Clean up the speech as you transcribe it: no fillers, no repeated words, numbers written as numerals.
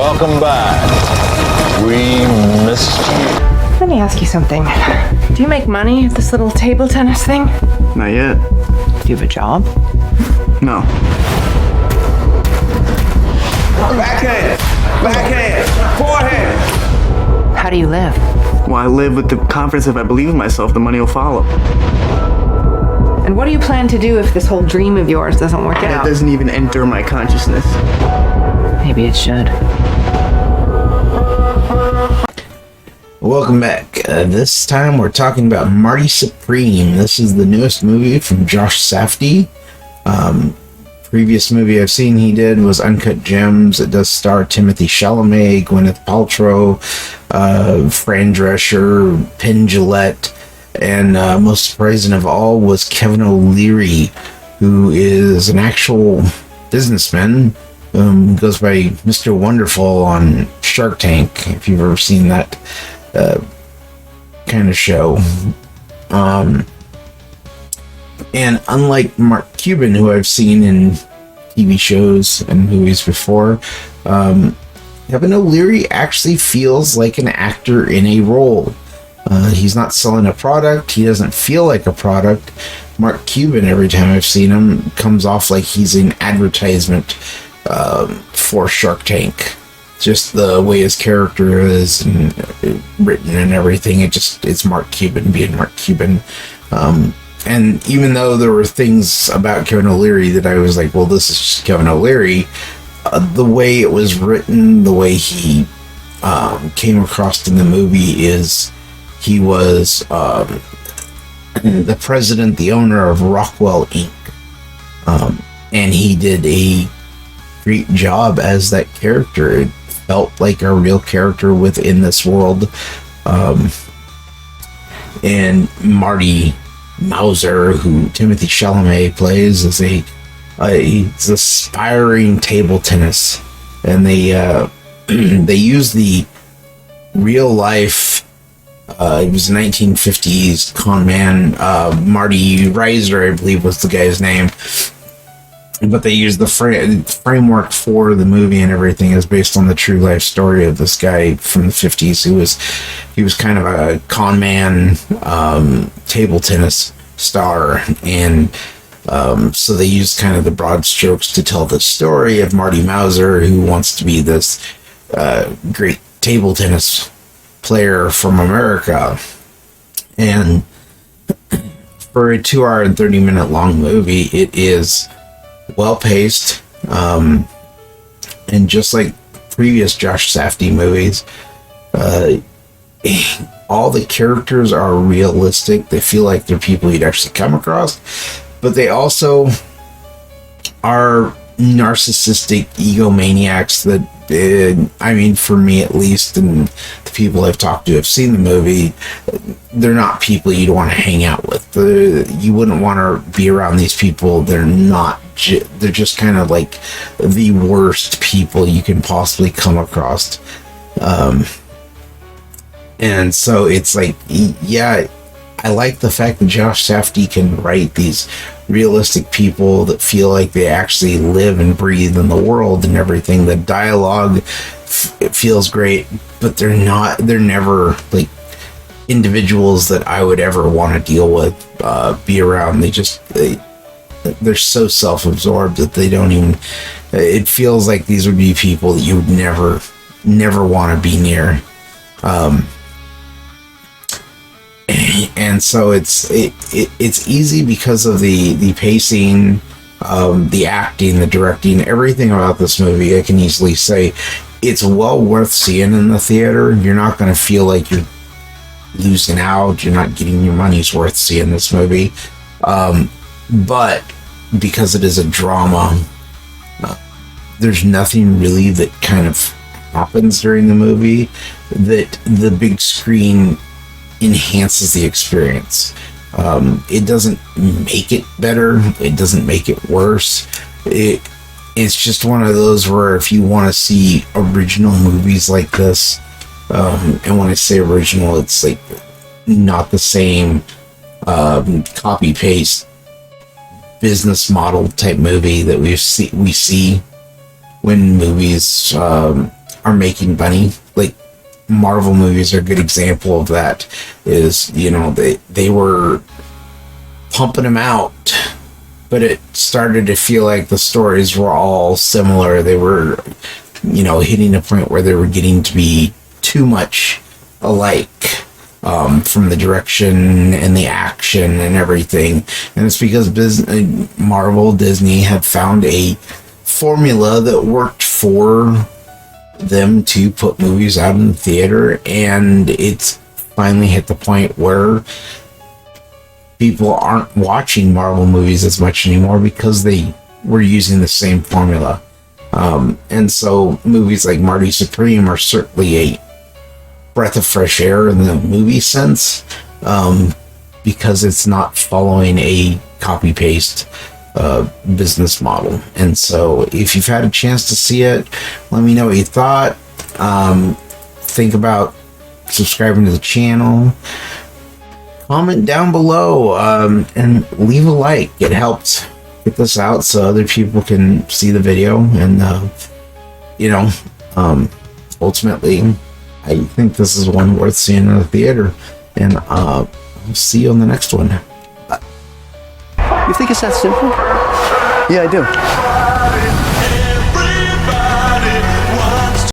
Welcome back. We missed you. Let me ask you something. Do you make money at this little table tennis thing? Not yet. Do you have a job? No. Backhand! Backhand! Forehand! How do you live? Well, I live with the confidence if I believe in myself, the money will follow. And what do you plan to do if this whole dream of yours doesn't work That out? doesn't even enter my consciousness. Maybe it should. Welcome back. This time we're talking about Marty Supreme. This is the newest movie from Josh Safdie. Previous movie I've seen he did was Uncut Gems. It does star Timothée Chalamet, Gwyneth Paltrow, Fran Drescher, Penn Jillette, and most surprising of all was Kevin O'Leary, who is an actual businessman. Goes by Mr. Wonderful on Shark Tank, if you've ever seen that kind of show. And unlike Mark Cuban, who I've seen in TV shows and movies before, Kevin O'Leary actually feels like an actor in a role. He's not selling a product. He doesn't feel like a product. Mark Cuban, every time I've seen him, comes off like he's an advertisement for Shark Tank. Just the way his character is written and everything, it's Mark Cuban being Mark Cuban. And even though there were things about Kevin O'Leary that I was like, well, this is just Kevin O'Leary, the way it was written, the way he came across in the movie is he was the president, the owner of Rockwell Inc. And he did a great job as that character. It felt like a real character within this world. And Marty Mauser, who Timothée Chalamet plays, is he's aspiring table tennis, and they they use the real life. It was 1950s con man. Marty Reisman, I believe, was the guy's name. But they used the framework for the movie and everything is based on the true life story of this guy from the 50s he was kind of a con man, table tennis star, and so they used kind of the broad strokes to tell the story of Marty Mauser, who wants to be this great table tennis player from America. And for a 2 hour and 30 minute long movie, it is well paced, and just like previous Josh Safdie movies, all the characters are realistic. They feel like they're people you'd actually come across, but they also are narcissistic egomaniacs that, I mean, for me at least, and the people I've talked to have seen the movie, they're not people you'd want to hang out with. You wouldn't want to be around these people. They're not, they're just kind of like the worst people you can possibly come across. And so it's like, yeah, I like the fact that Josh Safdie can write these realistic people that feel like they actually live and breathe in the world and everything. The dialogue, it feels great, but they're never like individuals that I would ever want to deal with, be around. They're so self-absorbed that they don't even, it feels like these would be people that you would never want to be near. And so it's easy because of the pacing, the acting, the directing, everything about this movie. I can easily say it's well worth seeing in the theater. You're not going to feel like you're losing out. You're not getting your money's worth seeing this movie. But because it is a drama, there's nothing really that kind of happens during the movie that the big screen enhances the experience. It doesn't make it better. It doesn't make it worse. It's just one of those where if you want to see original movies like this, and when I say original, it's like not the same copy paste business model type movie that we see when movies are making money. Like Marvel movies are a good example of that. Is, you know, they were pumping them out, but it started to feel like the stories were all similar. They were, you know, hitting a point where they were getting to be too much alike, from the direction and the action and everything. And it's because Disney had found a formula that worked for them to put movies out in the theater, and it's finally hit the point where people aren't watching Marvel movies as much anymore because they were using the same formula. And so movies like Marty Supreme are certainly a breath of fresh air in the movie sense, because it's not following a copy-paste business model. And so if you've had a chance to see it, let me know what you thought. Think about subscribing to the channel. Comment down below, and leave a like. It helps get this out so other people can see the video, and you know, ultimately I think this is one worth seeing in the theater. And I'll see you on the next one. Bye. You think it's that simple? Yeah, I do.